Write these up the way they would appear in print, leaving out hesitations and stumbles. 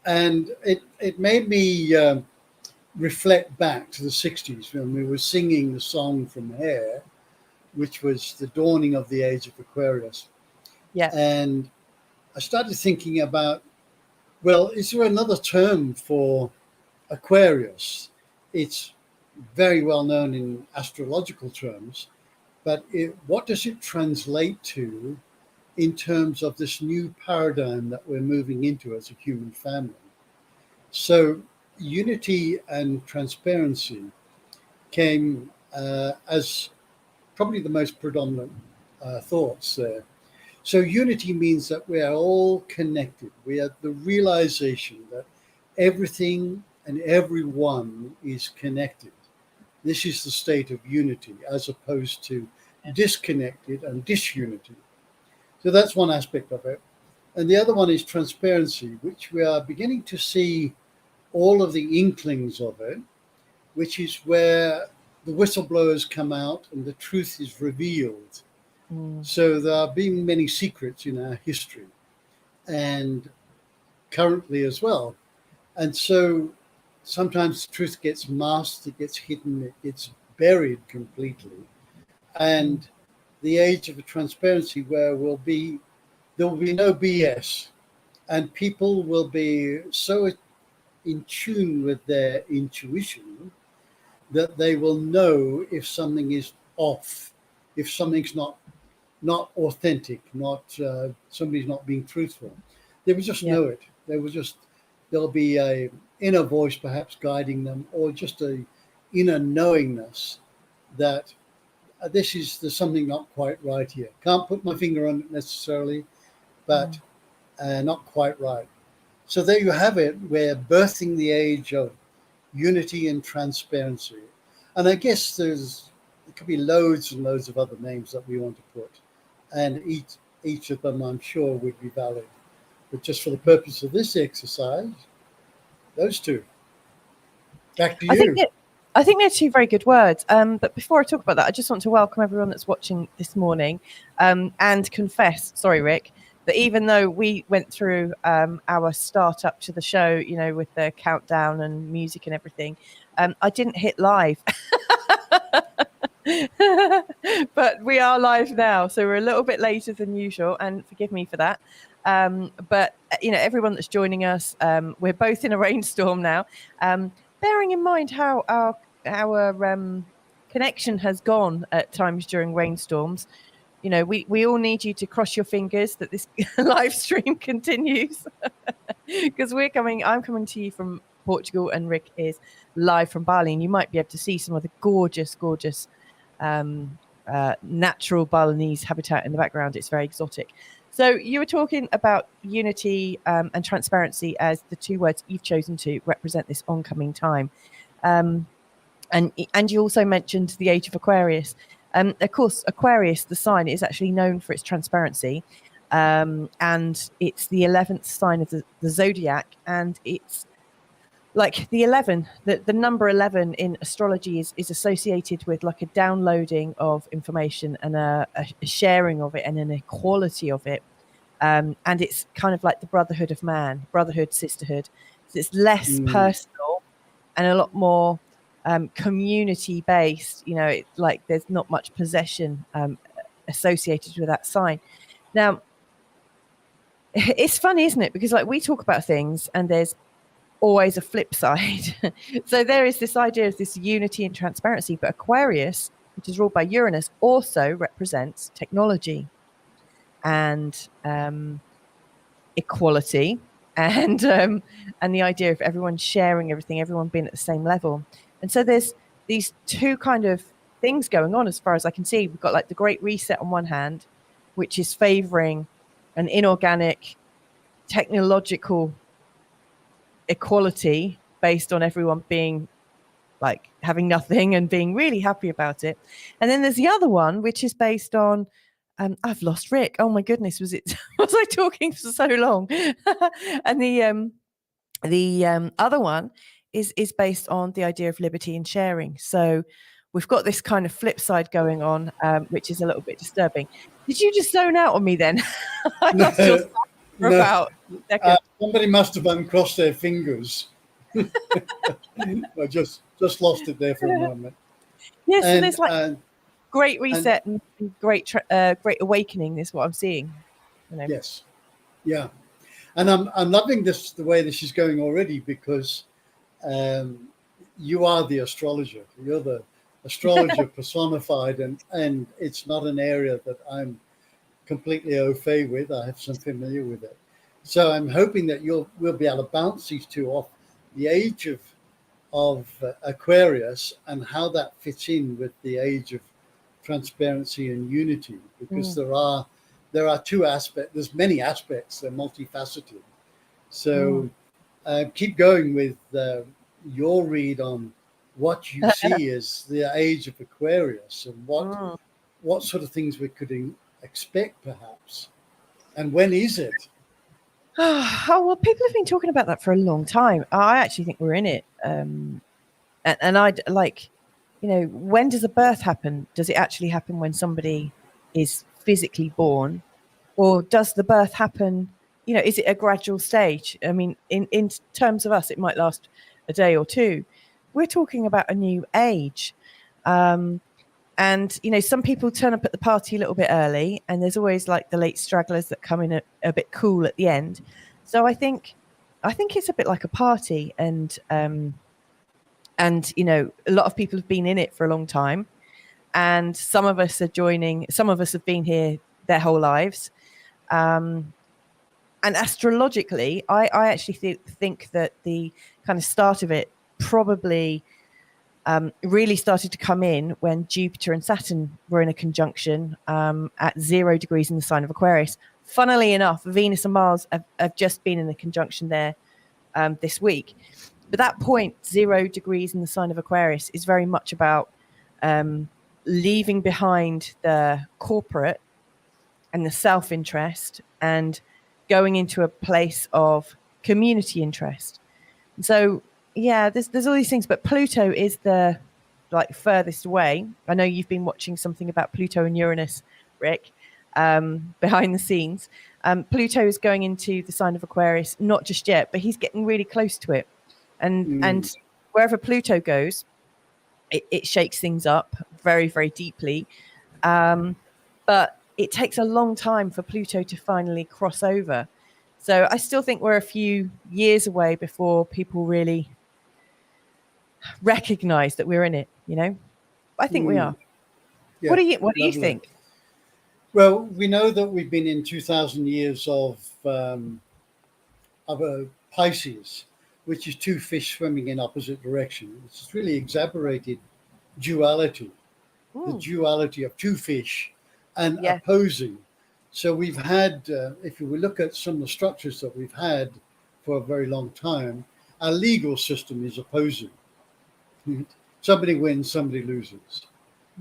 And it made me reflect back to the 60s when we were singing the song from Hair, which was the dawning of the Age of Aquarius. Yeah. And I started thinking about, well, is there another term for Aquarius? It's very well known in astrological terms, but what does it translate to in terms of this new paradigm that we're moving into as a human family? So unity and transparency came as probably the most predominant thoughts there. So unity means that we are all connected. We have the realization that everything and everyone is connected. This is the state of unity, as opposed to disconnected and disunity. So that's one aspect of it. And the other one is transparency, which we are beginning to see all of the inklings of it, which is where the whistleblowers come out and the truth is revealed. So there have been many secrets in our history and currently as well. And so sometimes the truth gets masked, it gets hidden, it gets buried completely. And the age of transparency where there will be no BS, and people will be so in tune with their intuition that they will know if something is off, if something's not authentic, somebody's not being truthful. They will just know it. There'll be a inner voice perhaps guiding them, or just a inner knowingness that there's something not quite right here. Can't put my finger on it necessarily, but not quite right. So there you have it. We're birthing the age of unity and transparency. And I guess there could be loads and loads of other names that we want to put. And each of them, I'm sure, would be valid. But just for the purpose of this exercise, those two. Back to you. I think they're two very good words. But before I talk about that, I just want to welcome everyone that's watching this morning and confess, sorry, Rick, that even though we went through our start up to the show, with the countdown and music and everything, I didn't hit live. But we are live now, so we're a little bit later than usual, and forgive me for that. But everyone that's joining us, we're both in a rainstorm now. Bearing in mind how our connection has gone at times during rainstorms, we all need you to cross your fingers that this live stream continues, because I'm coming to you from Portugal, and Rick is live from Bali, and you might be able to see some of the gorgeous natural Balinese habitat in the background. It's very exotic. So you were talking about unity and transparency as the two words you've chosen to represent this oncoming time. And you also mentioned the Age of Aquarius. Of course, Aquarius, the sign, is actually known for its transparency. And it's the 11th sign of the zodiac. And it's like the 11, the number 11 in astrology is associated with like a downloading of information and a sharing of it and an equality of it. And it's kind of like the brotherhood of man, brotherhood, sisterhood. So it's less personal and a lot more community based. Like there's not much possession associated with that sign. Now, it's funny, isn't it? Because like we talk about things and there's always a flip side. So there is this idea of this unity and transparency, but Aquarius, which is ruled by Uranus, also represents technology and equality and the idea of everyone sharing everything, everyone being at the same level. And so there's these two kind of things going on as far as I can see. We've got like the Great Reset on one hand, which is favoring an inorganic technological equality based on everyone being like having nothing and being really happy about it. And then there's the other one, which is based on I've lost Rick. Oh my goodness, was I talking for so long? And the other one is based on the idea of liberty and sharing. So we've got this kind of flip side going on, which is a little bit disturbing. Did you just zone out on me then? I lost your for No, about a second. somebody must have uncrossed their fingers. I just lost it there for a moment. Yeah, so And there's like and great and reset and great great awakening is what I'm seeing. You know. yes, yeah. And I'm loving this, the way this is going already, because um, you are the astrologer. You're the astrologer personified, and it's not an area that I'm completely au fait with. I have some familiar with it. So I'm hoping that we'll be able to bounce these two off the age of Aquarius and how that fits in with the age of transparency and unity, because Mm, there are two aspects. There's many aspects. They're multifaceted. mm. So keep going with your read on what you see as the age of Aquarius, and Mm. what sort of things we could expect, perhaps, and when is it? Oh, well, people have been talking about that for a long time. I actually think we're in it. And I'd like, you know, when does a birth happen? Does it actually happen when somebody is physically born? Or does the birth happen, you know, is it a gradual stage? I mean, in terms of us, it might last a day or two. We're talking about a new age. And, you know, some people turn up at the party a little bit early, and there's always like the late stragglers that come in a bit cool at the end. So I think it's a bit like a party, and you know, a lot of people have been in it for a long time, and some of us are joining. Some of us have been here their whole lives. Um, and astrologically, I actually think that the kind of start of it probably really started to come in when Jupiter and Saturn were in a conjunction at 0 degrees in the sign of Aquarius. Funnily enough, Venus and Mars have just been in a conjunction there this week. But that point, 0 degrees in the sign of Aquarius, is very much about leaving behind the corporate and the self-interest and going into a place of community interest. So yeah, there's all these things, but Pluto is the like furthest away. I know you've been watching something about Pluto and Uranus, Rick, behind the scenes. Pluto is going into the sign of Aquarius, not just yet, but he's getting really close to it. And wherever Pluto goes, it shakes things up very, very deeply. But it takes a long time for Pluto to finally cross over. So I still think we're a few years away before people really recognize that we're in it, you know? I think we are. Yeah, What do you lovely. think? Well, we know that we've been in 2,000 years of a Pisces, which is two fish swimming in opposite directions. It's really exaggerated duality, the duality of two fish and Yeah. opposing. So we've had, if we look at some of the structures that we've had for a very long time, our legal system is opposing. Somebody wins, somebody loses.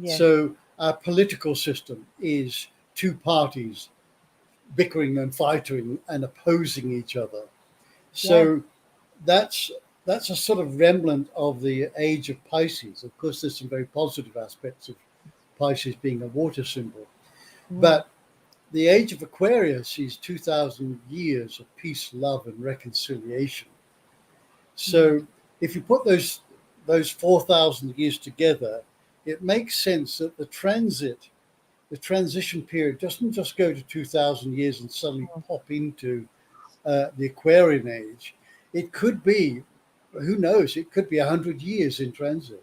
Yeah. So our political system is two parties bickering and fighting and opposing each other. So that's a sort of remnant of the age of Pisces. Of course, there's some very positive aspects of Pisces being a water symbol, but the age of Aquarius is 2,000 years of peace, love, and reconciliation. So if you put those 4,000 years together, it makes sense that the transition period doesn't just go to 2,000 years and suddenly pop into the Aquarian age. It could be, who knows, it could be 100 years in transit.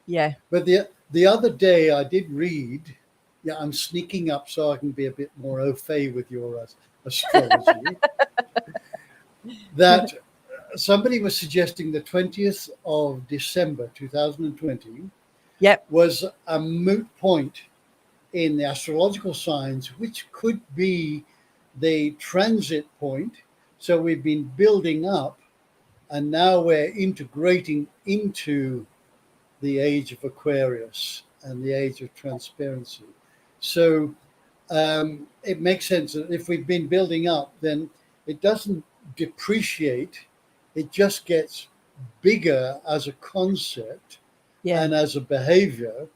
Yeah. But the other day I did read, yeah, I'm sneaking up so I can be a bit more au fait with your astrology, that somebody was suggesting the 20th of December 2020 Yep. was a moot point in the astrological signs, which could be the transit point. So we've been building up, and now we're integrating into the age of Aquarius and the age of transparency. So it makes sense that if we've been building up, then it doesn't depreciate, it just gets bigger as a concept Yeah. and as a behavior.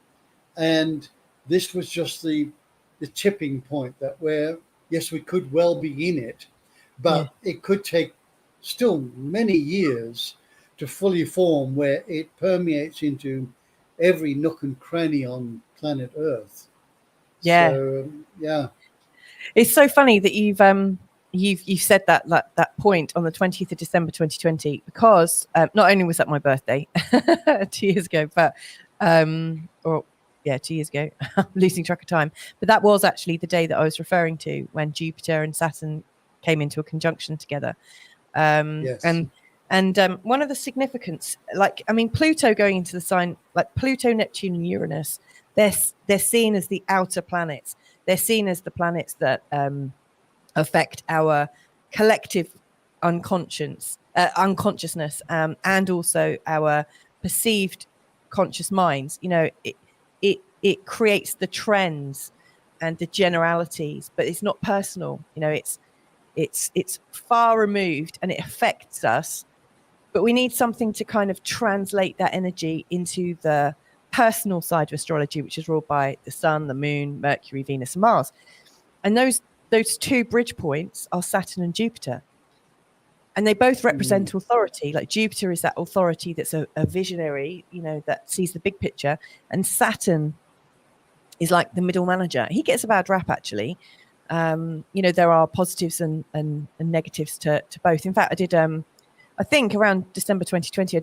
And this was just the tipping point that where, yes, we could well be in it, but it could take still many years to fully form, where it permeates into every nook and cranny on planet Earth. Yeah. So yeah. It's so funny that you've said that point on the 20th of December 2020, because not only was that my birthday 2 years ago, but 2 years ago, I'm losing track of time, but that was actually the day that I was referring to, when Jupiter and Saturn came into a conjunction together. Yes. And one of the significance, Pluto going into the sign, like Pluto, Neptune, and Uranus, they're seen as the outer planets. They're seen as the planets that affect our collective unconsciousness, and also our perceived conscious minds. It creates the trends and the generalities, but it's not personal. It's far removed, and it affects us. But we need something to kind of translate that energy into the personal side of astrology, which is ruled by the Sun, the Moon, Mercury, Venus, and Mars. And those two bridge points are Saturn and Jupiter. And they both represent authority. Like Jupiter is that authority that's a visionary, that sees the big picture. And Saturn is like the middle manager. He gets a bad rap, actually. There are positives and negatives to both. In fact, I did, I think around December 2020, I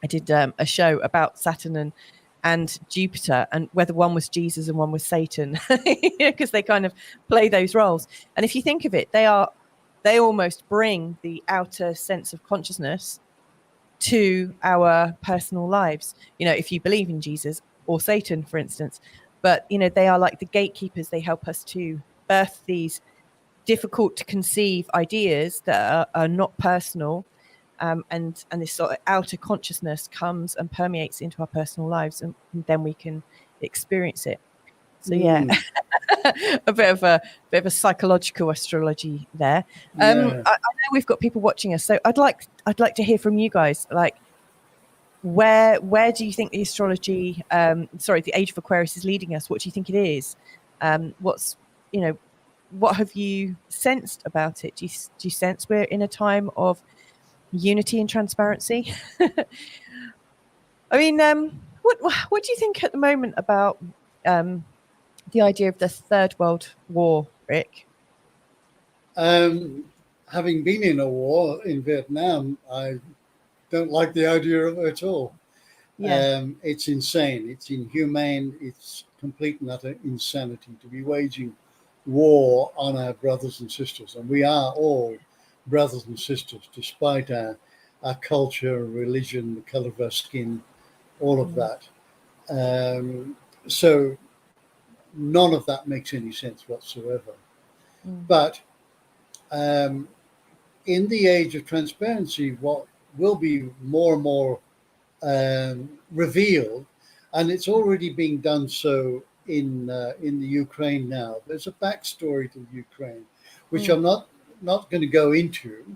did a show about Saturn and Jupiter, and whether one was Jesus and one was Satan, because they kind of play those roles. And if you think of it, they almost bring the outer sense of consciousness to our personal lives. If you believe in Jesus or Satan, for instance, but they are like the gatekeepers. They help us to birth these difficult to conceive ideas that are not personal. And this sort of outer consciousness comes and permeates into our personal lives, and then we can experience it. So yeah, a bit of a psychological astrology there. I know we've got people watching us, so I'd like to hear from you guys. Like, where do you think the astrology, the Age of Aquarius is leading us? What do you think it is? What have you sensed about it? Do you sense we're in a time of unity and transparency? I mean, what do you think at the moment about the idea of the Third World War, Rick? Having been in a war in Vietnam, I don't like the idea of it at all. Yeah. It's insane. It's inhumane. It's complete and utter insanity to be waging war on our brothers and sisters. And we are all brothers and sisters, despite our culture, religion, the color of our skin, all of that. So none of that makes any sense whatsoever. But in the age of transparency, what will be more and more revealed, and it's already being done so in the Ukraine now. There's a backstory to Ukraine, which I'm not going to go into,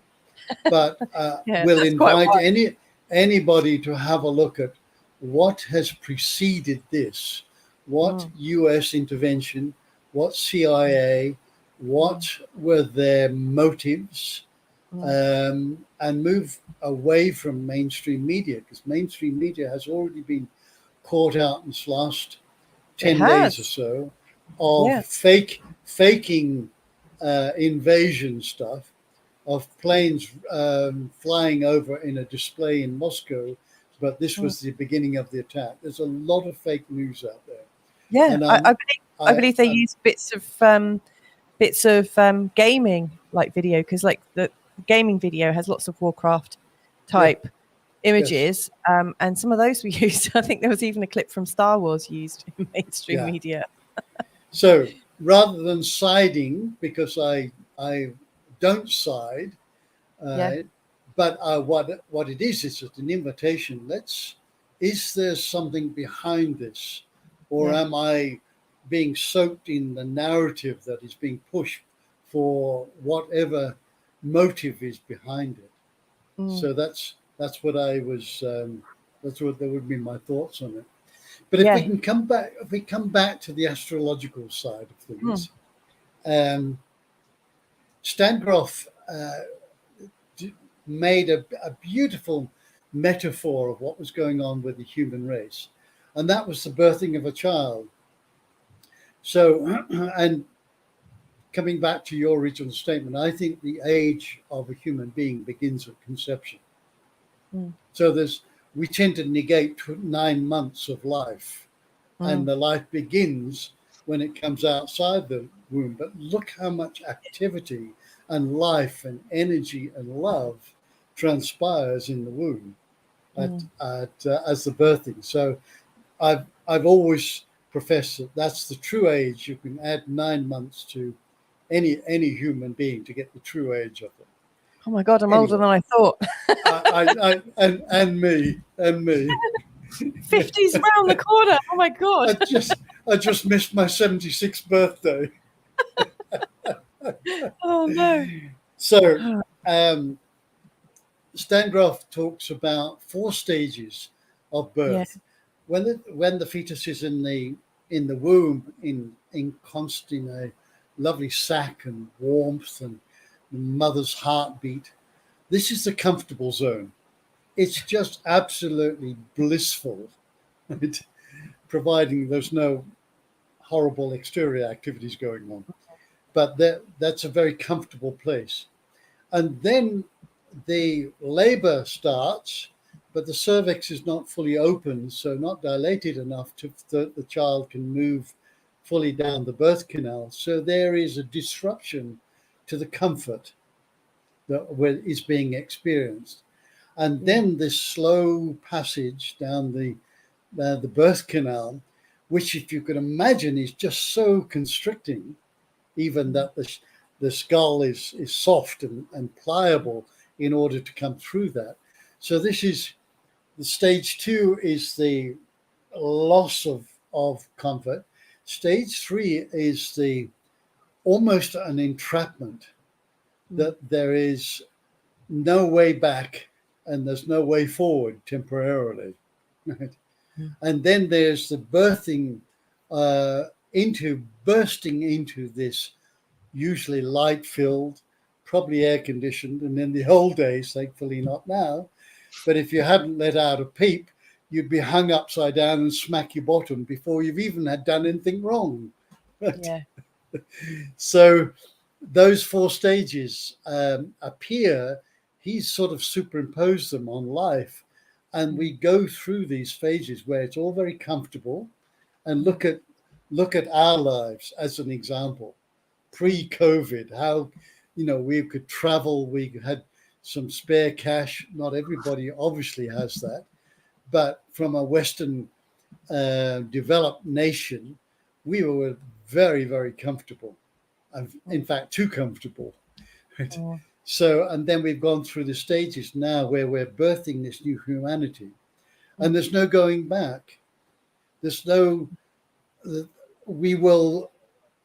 but will invite anybody to have a look at what has preceded this, what US intervention, what CIA, what were their motives, and move away from mainstream media, because mainstream media has already been caught out in this last 10 days or so of faking invasion stuff, of planes flying over in a display in Moscow, but this was the beginning of the attack. There's a lot of fake news out there. Yeah, and I believe they use bits of gaming like video, because like the gaming video has lots of Warcraft type images, and some of those were used. I think there was even a clip from Star Wars used in mainstream media. So rather than siding, because I don't side, but what it is an invitation. Is there something behind this, or am I being soaked in the narrative that is being pushed for whatever motive is behind it? So that's what I was. That would be my thoughts on it. But if we come back to the astrological side of things, Stan Grof made a beautiful metaphor of what was going on with the human race, and that was the birthing of a child. So, and coming back to your original statement, I think the age of a human being begins at conception. So we tend to negate 9 months of life, and the life begins when it comes outside the womb. But look how much activity and life and energy and love transpires in the womb as the birthing. So I've always professed that that's the true age. You can add 9 months to any human being to get the true age of them. Oh my God, I'm older than I thought. and me. 50's around the corner. Oh my God. I just missed my 76th birthday. Oh no. So Stan Grof talks about 4 stages of birth. Yeah. When the fetus is in the womb, enconsed in a lovely sac and warmth and the mother's heartbeat, this is the comfortable zone. It's just absolutely blissful, right? Providing there's no horrible exterior activities going on. But that's a very comfortable place. And then the labor starts, but the cervix is not fully open, so not dilated enough that the child can move fully down the birth canal. So there is a disruption to the comfort that is being experienced. And then this slow passage down the birth canal, which, if you can imagine, is just so constricting, even that the skull is soft and pliable in order to come through that. So this is the stage 2 is the loss of comfort. Stage 3 is almost an entrapment, that there is no way back and there's no way forward temporarily. Right? And then there's the bursting into this usually light-filled, probably air-conditioned, and in the old days, thankfully not now, but if you hadn't let out a peep, you'd be hung upside down and smack your bottom before you've even had done anything wrong. Right? Yeah. So those 4 stages appear, he's sort of superimposed them on life. And we go through these phases where it's all very comfortable. And look at our lives as an example. Pre-COVID, how, we could travel, we had some spare cash. Not everybody obviously has that. But from a Western developed nation, we were very, very comfortable. In fact, too comfortable. Right? So, and then we've gone through the stages now where we're birthing this new humanity, and there's no going back. We will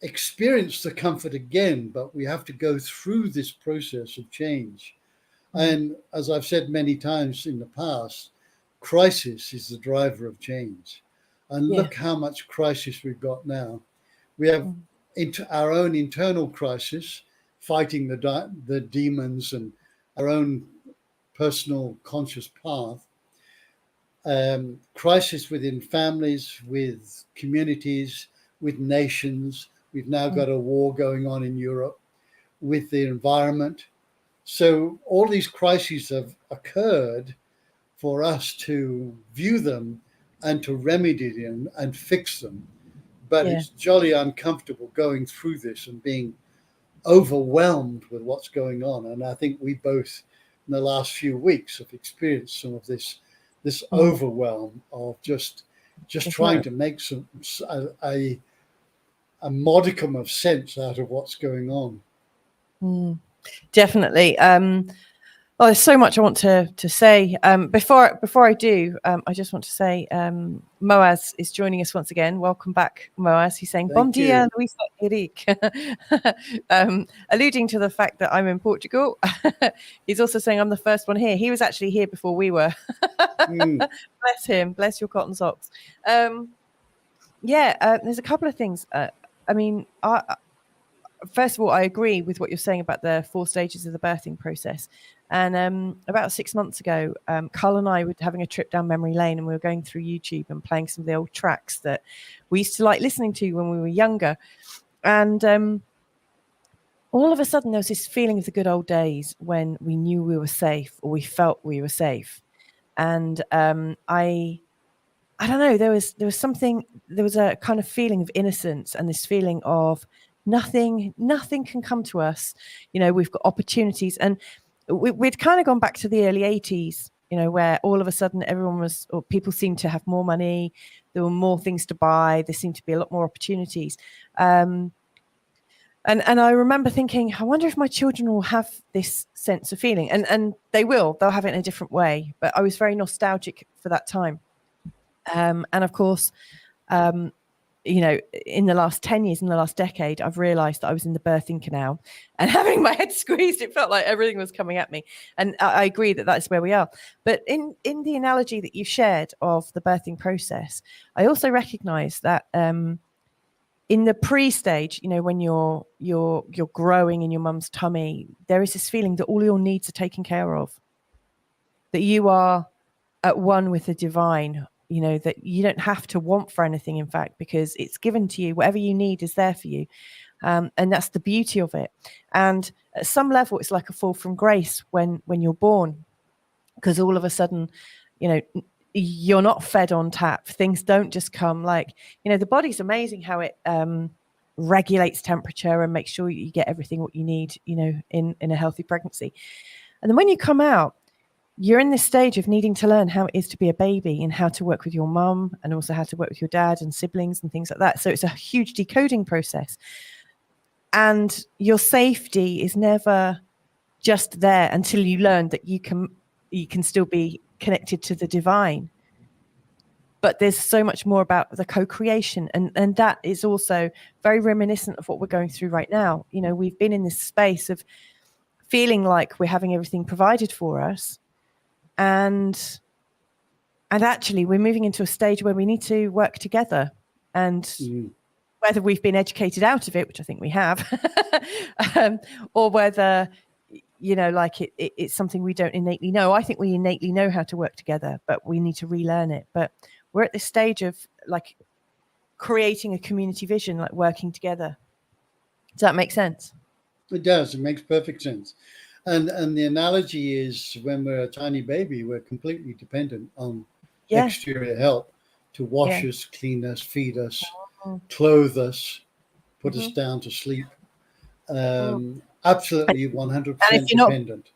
experience the comfort again, but we have to go through this process of change. And as I've said many times in the past, crisis is the driver of change. And look how much crisis we've got now. We have our own internal crisis, fighting the demons and our own personal conscious path. Crisis within families, with communities, with nations. We've now got a war going on in Europe, with the environment. So all these crises have occurred for us to view them and to remedy them and fix them. But it's jolly uncomfortable going through this and being overwhelmed with what's going on. And I think we both, in the last few weeks, have experienced some of this overwhelm of just trying to make a modicum of sense out of what's going on. Definitely. Well, there's so much I want to say. Before I do, I just want to say Moaz is joining us once again. Welcome back, Moaz. He's saying "Bom dia, Louisa, Eric," alluding to the fact that I'm in Portugal. He's also saying I'm the first one here. He was actually here before we were. Bless him. Bless your cotton socks. There's a couple of things. first of all, I agree with what you're saying about the 4 stages of the birthing process. And about 6 months ago, Carl and I were having a trip down memory lane, and we were going through YouTube and playing some of the old tracks that we used to like listening to when we were younger. And all of a sudden, there was this feeling of the good old days when we knew we were safe, or we felt we were safe. And I don't know, there was something, there was a kind of feeling of innocence, and this feeling of nothing can come to us. You know, we've got opportunities, and we'd kind of gone back to the early 80s, you know, where all of a sudden everyone was, or people seemed to have more money, there were more things to buy, there seemed to be a lot more opportunities. And I remember thinking, I wonder if my children will have this sense of feeling, and they'll have it in a different way. But I was very nostalgic for that time. And of course, you know, in the last 10 years, in the last decade, I've realized that I was in the birthing canal, and having my head squeezed, it felt like everything was coming at me. And I agree that that's where we are. But in the analogy that you shared of the birthing process, I also recognize that in the pre-stage, you know, when you're growing in your mum's tummy, there is this feeling that all your needs are taken care of, that you are at one with the divine. You know, that you don't have to want for anything, in fact, because it's given to you. Whatever you need is there for you. And that's the beauty of it. And at some level, it's like a fall from grace when you're born, because all of a sudden, you know, you're not fed on tap. Things don't just come. Like, you know, the body's amazing how it regulates temperature and makes sure you get everything what you need, you know, in a healthy pregnancy. And then when you come out, you're in this stage of needing to learn how it is to be a baby, and how to work with your mum, and also how to work with your dad and siblings and things like that. So it's a huge decoding process. And your safety is never just there until you learn that you can still be connected to the divine. But there's so much more about the co-creation. And that is also very reminiscent of what we're going through right now. You know, we've been in this space of feeling like we're having everything provided for us. And actually, we're moving into a stage where we need to work together. And whether we've been educated out of it, which I think we have, or whether, you know, like it's something we don't innately know. I think we innately know how to work together, but we need to relearn it. But we're at this stage of like creating a community vision, like working together. Does that make sense? It does. It makes perfect sense. And the analogy is, when we're a tiny baby, we're completely dependent on exterior help to wash us, clean us, feed us, clothe us, put us down to sleep. Absolutely 100% dependent.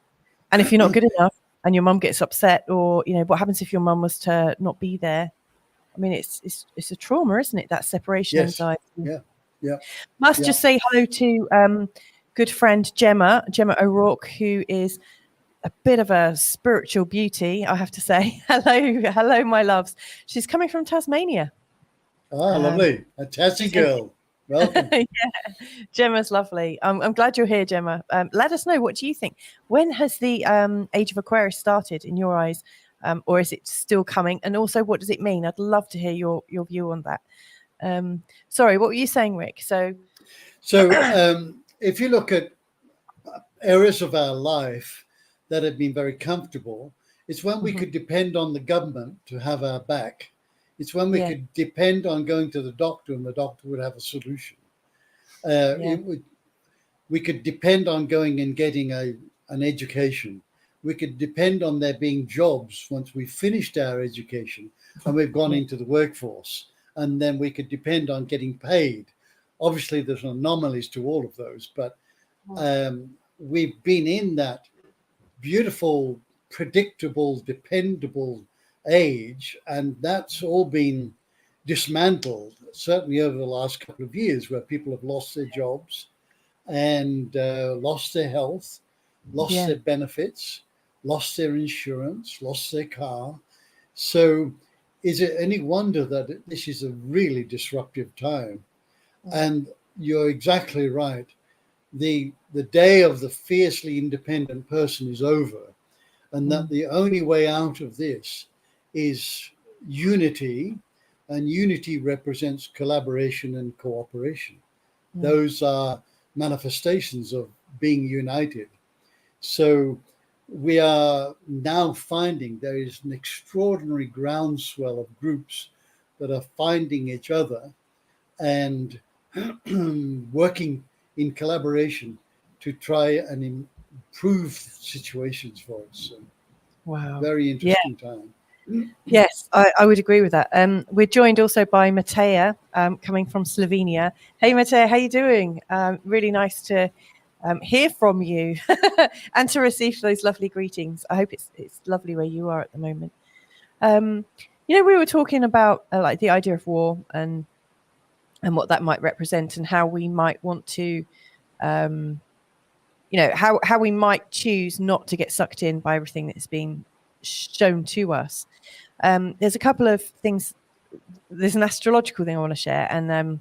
And if you're not good enough and your mum gets upset, or, you know, what happens if your mum was to not be there? I mean, it's a trauma, isn't it? That separation anxiety. Yeah. Must just say hello to good friend Gemma O'Rourke, who is a bit of a spiritual beauty, I have to say. Hello, my loves. She's coming from Tasmania. Lovely. A Tassie girl. Welcome. Gemma's lovely. I'm glad you're here, Gemma. Let us know, what do you think? When has the Age of Aquarius started in your eyes? Or is it still coming? And also, what does it mean? I'd love to hear your view on that. Sorry, what were you saying, Rick? So if you look at areas of our life that have been very comfortable, it's when we could depend on the government to have our back. It's when we could depend on going to the doctor, and the doctor would have a solution. We could depend on going and getting an education. We could depend on there being jobs once we finished our education and we've gone into the workforce. And then we could depend on getting paid. Obviously, there's anomalies to all of those, but we've been in that beautiful, predictable, dependable age, and that's all been dismantled, certainly over the last couple of years, where people have lost their jobs and lost their health, lost their benefits, lost their insurance, lost their car. So is it any wonder that this is a really disruptive time? And you're exactly right. The day of the fiercely independent person is over, and that the only way out of this is unity, and unity represents collaboration and cooperation. Those are manifestations of being united. So we are now finding there is an extraordinary groundswell of groups that are finding each other and working in collaboration to try and improve situations for us. So Wow. very interesting time. Yes, I would agree with that. We're joined also by Mateja, coming from Slovenia. Hey, Mateja, how you doing? Really nice to hear from you and to receive those lovely greetings. I hope it's lovely where you are at the moment. We were talking about like the idea of war and what that might represent and how we might want to, how we might choose not to get sucked in by everything that's being shown to us. There's a couple of things. There's an astrological thing I want to share, and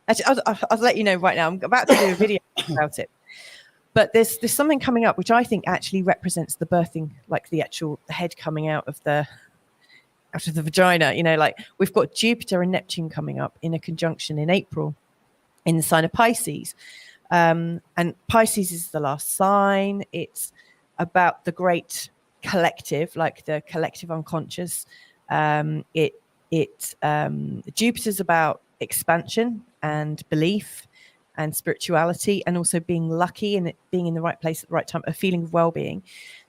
actually, I'll let you know right now. I'm about to do a video about it, but there's something coming up which I think actually represents the birthing, like the head coming out of the vagina. Like we've got Jupiter and Neptune coming up in a conjunction in April in the sign of Pisces, and Pisces is the last sign. It's about the great collective, like the collective unconscious. Jupiter's about expansion and belief and spirituality, and also being lucky and being in the right place at the right time, a feeling of well-being.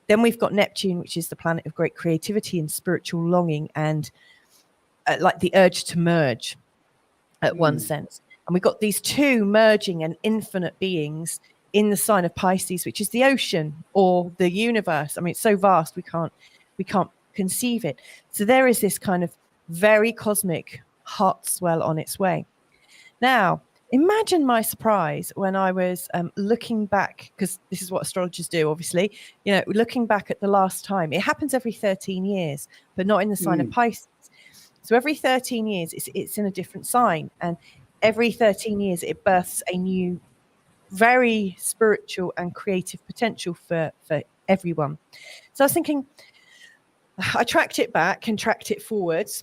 Then we've got Neptune, which is the planet of great creativity and spiritual longing, and like the urge to merge at one sense. And we've got these two merging and infinite beings in the sign of Pisces, which is the ocean or the universe. I mean, it's so vast we can't conceive it. So there is this kind of very cosmic heart swell on its way. Now, imagine my surprise when I was looking back, because this is what astrologers do, obviously, looking back at the last time. It happens every 13 years, but not in the sign of Pisces. So every 13 years, it's in a different sign. And every 13 years, it births a new, very spiritual and creative potential for everyone. So I was thinking, I tracked it back and tracked it forwards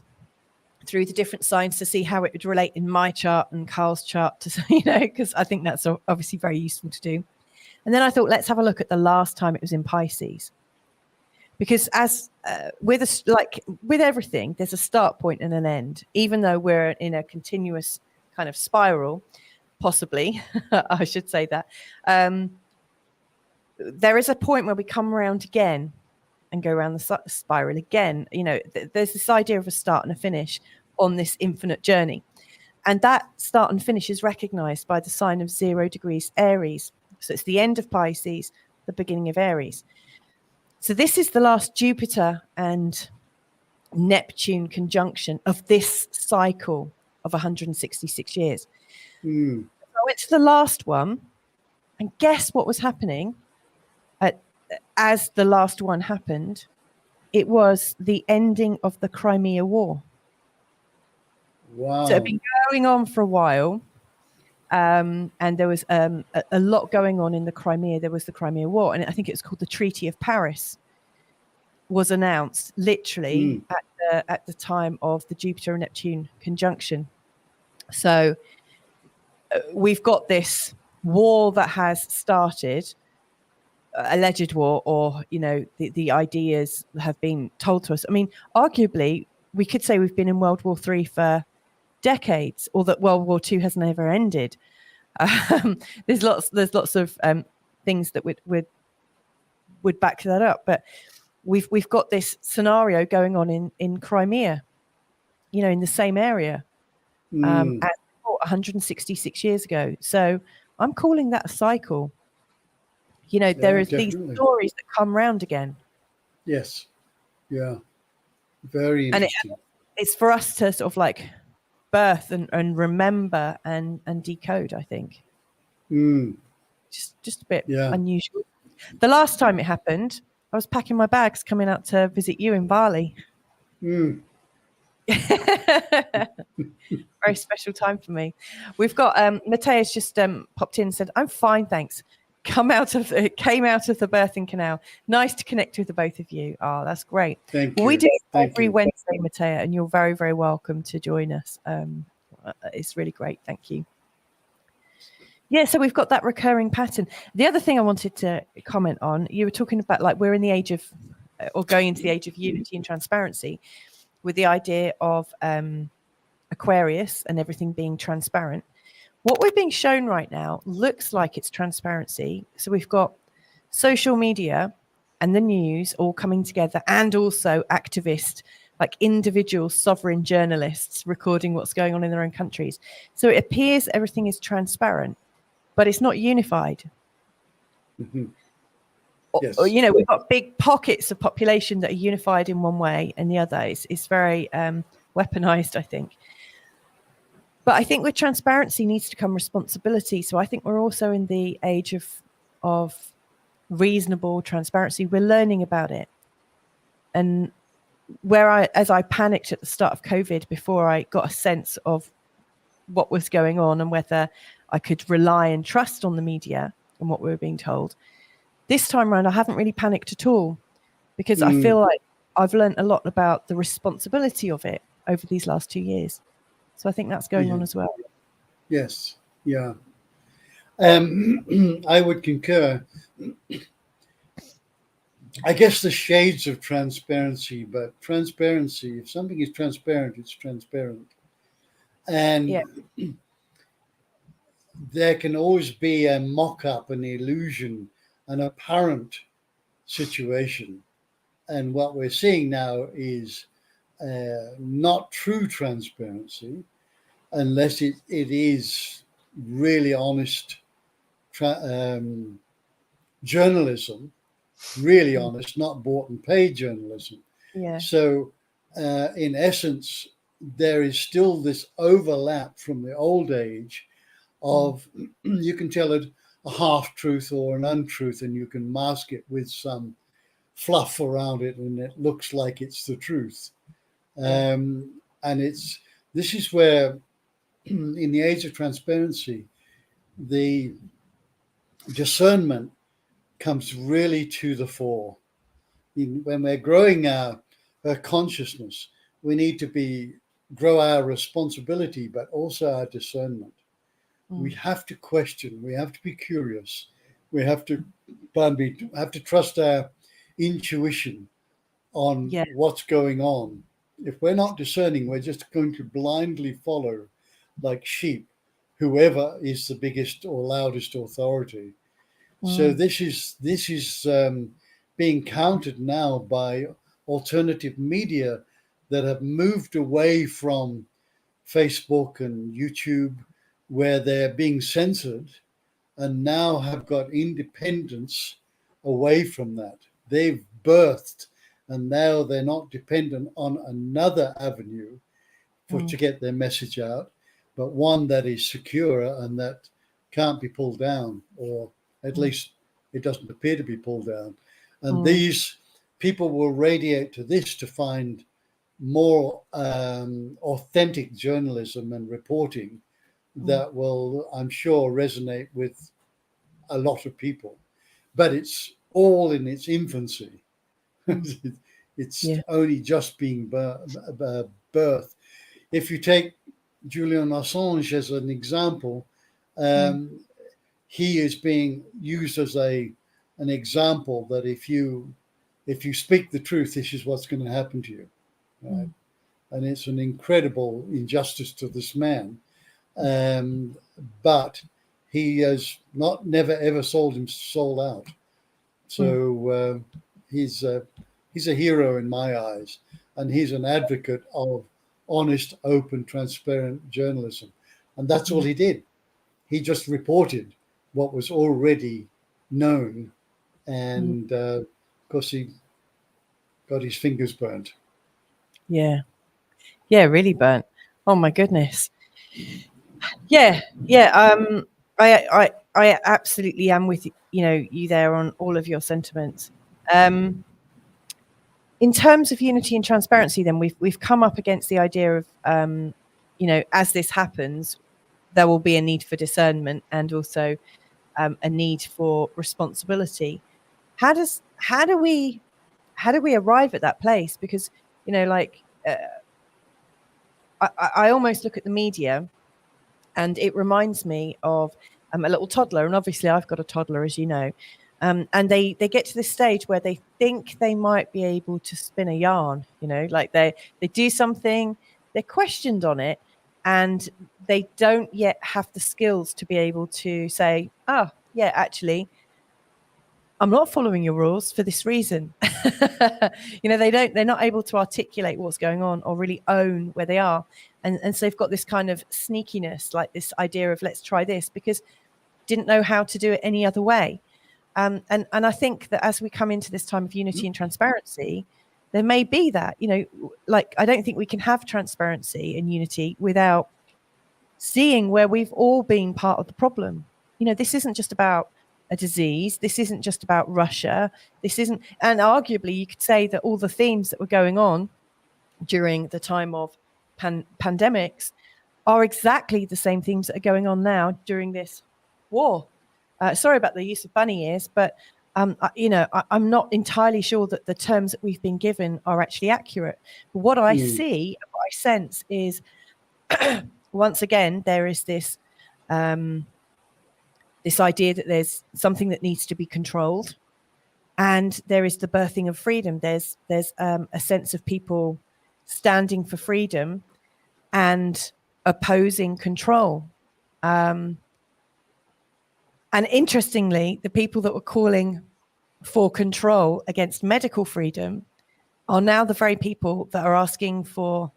through the different signs to see how it would relate in my chart and Carl's chart, because I think that's obviously very useful to do. And then I thought, let's have a look at the last time it was in Pisces. Because as with everything, there's a start point and an end, even though we're in a continuous kind of spiral. Possibly, I should say that. There is a point where we come around again and go around the spiral again. There's this idea of a start and a finish on this infinite journey. And that start and finish is recognized by the sign of 0 degrees Aries. So it's the end of Pisces, the beginning of Aries. So this is the last Jupiter and Neptune conjunction of this cycle of 166 years. I went to the last one, and guess what was happening as the last one happened? It was the ending of the Crimea War. Wow. So it had been going on for a while, and there was a lot going on in the Crimea. There was the Crimea War, and I think it was called the Treaty of Paris, was announced literally at the time of the Jupiter and Neptune conjunction. So we've got this war that has started, alleged war, or the ideas have been told to us. I mean, arguably we could say we've been in World War III for decades, or that World War II has never ended. There's lots of things that would back that up, but we've got this scenario going on in Crimea, in the same area, as 166 years ago. So I'm calling that a cycle. There is these stories that come round again. Yes. Yeah. Very interesting. And it's for us to sort of like birth and remember and decode, I think. Just a bit unusual. The last time it happened, I was packing my bags coming out to visit you in Bali. Very special time for me. We've got Mateja's just popped in and said, "I'm fine, thanks. Came out of the birthing canal. Nice to connect with the both of you." Oh, that's great. Thank you. We do it every Wednesday, Mateja, and you're very, very welcome to join us. It's really great. Thank you. Yeah, so we've got that recurring pattern. The other thing I wanted to comment on, you were talking about like we're in the age of, or going into the age of unity and transparency, with the idea of Aquarius and everything being transparent. What we're being shown right now looks like it's transparency. So we've got social media and the news all coming together, and also activists, like individual sovereign journalists recording what's going on in their own countries. So it appears everything is transparent, but it's not unified. Mm-hmm. Yes. Or, you know, we've got big pockets of population that are unified in one way, and the other is very weaponized, I think. But I think with transparency needs to come responsibility. So I think we're also in the age of reasonable transparency. We're learning about it. And as I panicked at the start of COVID before I got a sense of what was going on and whether I could rely and trust on the media and what we were being told, this time around I haven't really panicked at all, because I feel like I've learned a lot about the responsibility of it over these last 2 years. So I think that's going on as well. Yes. Yeah. I would concur. I guess the shades of transparency, but transparency, if something is transparent, it's transparent. And there can always be a mock-up, an illusion, an apparent situation. And what we're seeing now is not true transparency, unless it is really honest journalism, really honest, not bought and paid journalism. Yeah. So in essence, there is still this overlap from the old age of you can tell it a half truth or an untruth, and you can mask it with some fluff around it, and it looks like it's the truth. And this is where in the age of transparency, the discernment comes really to the fore. When we're growing our consciousness, we need to grow our responsibility, but also our discernment. We have to question. We have to be curious. We have to trust our intuition on what's going on. If we're not discerning, we're just going to blindly follow, like sheep, whoever is the biggest or loudest authority. So this is being countered now by alternative media that have moved away from Facebook and YouTube, where they're being censored, and now have got independence away from that. They've birthed, and now they're not dependent on another avenue to get their message out, but one that is secure and that can't be pulled down, or at least it doesn't appear to be pulled down. And these people will radiate to this to find more authentic journalism and reporting that will, I'm sure, resonate with a lot of people. But it's all in its infancy. It's only just being birthed. If you take Julian Assange as an example, he is being used as an example that if you speak the truth, this is what's going to happen to you. Right? And it's an incredible injustice to this man. But he has never ever sold out. So he's a hero in my eyes, and he's an advocate of honest, open, transparent journalism. And that's all he did. He just reported what was already known, and of course he got his fingers burnt. Yeah, really burnt. Oh my goodness. I absolutely am with you there on all of your sentiments. In terms of unity and transparency, then we've come up against the idea of as this happens, there will be a need for discernment and also a need for responsibility. How do we arrive at that place? Because I almost look at the media, and it reminds me of a little toddler, and obviously I've got a toddler, as you know, and they get to this stage where they think they might be able to spin a yarn, like they do something, they're questioned on it, and they don't yet have the skills to be able to say, oh yeah, actually I'm not following your rules for this reason. They're not able to articulate what's going on or really own where they are. And so they've got this kind of sneakiness, like this idea of let's try this, because didn't know how to do it any other way. And I think that as we come into this time of unity and transparency, there may be that, like, I don't think we can have transparency and unity without seeing where we've all been part of the problem. This isn't just about a disease. This isn't just about Russia. This isn't, and arguably you could say that all the themes that were going on during the time of pandemics are exactly the same things that are going on now during this war. Sorry about the use of bunny ears, but I'm not entirely sure that the terms that we've been given are actually accurate. But what I see, what I sense is, once again, there is this this idea that there's something that needs to be controlled, and there is the birthing of freedom. There's a sense of people standing for freedom and opposing control. And interestingly, the people that were calling for control against medical freedom are now the very people that are asking for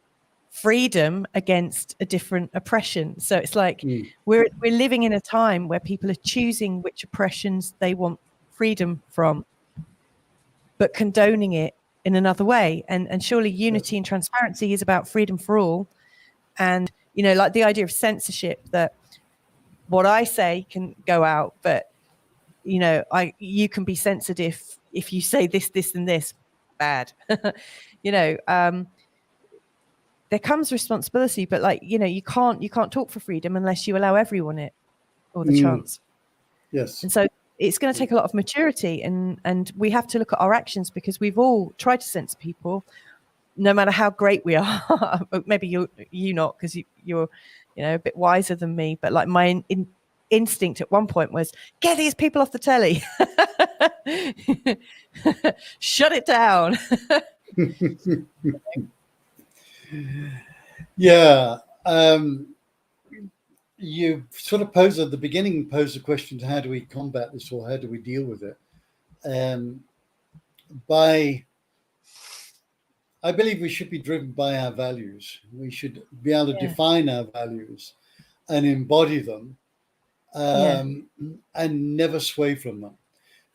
freedom against a different oppression. So it's like we're living in a time where people are choosing which oppressions they want freedom from, but condoning it in another way. And surely unity and transparency is about freedom for all. And, like the idea of censorship, that what I say can go out, but, you can be censored if you say this, and this bad. There comes responsibility, but you can't talk for freedom unless you allow everyone it or the chance. Yes. And so it's going to take a lot of maturity, and we have to look at our actions, because we've all tried to censor people, no matter how great we are. Maybe you not, because you're a bit wiser than me, but like my instinct at one point was, get these people off the telly. Shut it down. Yeah. You sort of posed the question, how do we combat this, or how do we deal with it? I believe we should be driven by our values. We should be able to define our values and embody them, and never sway from them.